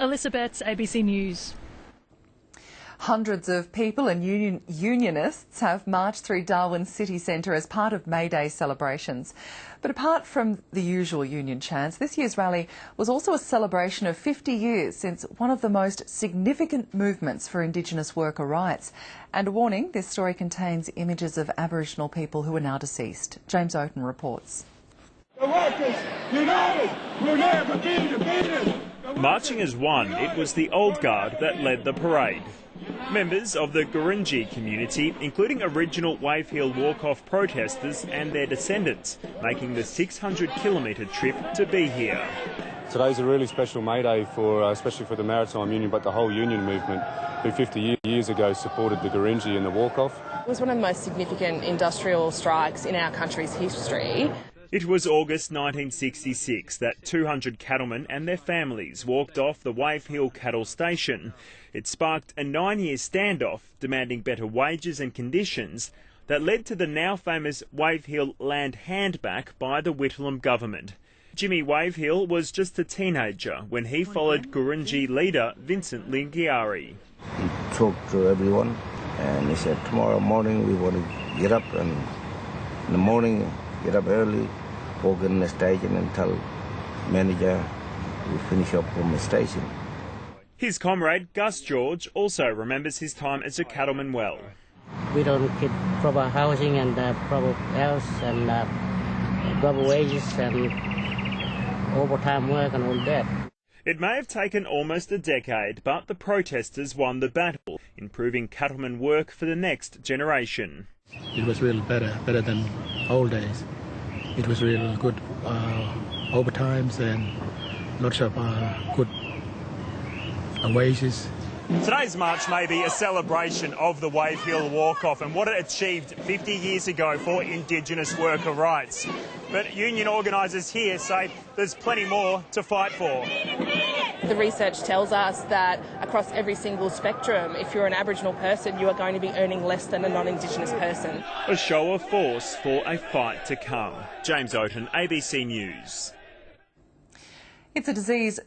Elizabeth, ABC News. Hundreds of people and unionists have marched through Darwin's city centre as part of May Day celebrations. But apart from the usual union chants, this year's rally was also a celebration of 50 years since one of the most significant movements for Indigenous worker rights. And a warning, this story contains images of Aboriginal people who are now deceased. James Oaten reports. The workers united will never be defeated. Marching as one, it was the old guard that led the parade. Members of the Gurindji community, including original Wave Hill walk-off protesters and their descendants, making the 600-kilometre trip to be here. Today's a really special May Day, especially for the Maritime Union, but the whole union movement, who 50 years ago supported the Gurindji in the walk-off. It was one of the most significant industrial strikes in our country's history. It was August 1966 that 200 cattlemen and their families walked off the Wave Hill cattle station. It sparked a 9-year standoff demanding better wages and conditions that led to the now famous Wave Hill land handback by the Whitlam government. Jimmy Wave Hill was just a teenager when he followed Gurindji leader Vince Lingiari. He talked to everyone and he said, tomorrow morning we want to get up, and in the morning get up early, walk in the station and tell manager we finish up from the station. His comrade Gus George also remembers his time as a cattleman well. We don't get proper housing and proper health and proper wages and overtime work and all that. It may have taken almost a decade, but the protesters won the battle, improving cattlemen work for the next generation. It was really better than old days. It was really good overtimes and lots of good wages. Today's march may be a celebration of the Wave Hill walk-off and what it achieved 50 years ago for Indigenous worker rights. But union organisers here say there's plenty more to fight for. The research tells us that across every single spectrum, if you're an Aboriginal person, you are going to be earning less than a non-Indigenous person. A show of force for a fight to come. James Oaten, ABC News. It's a disease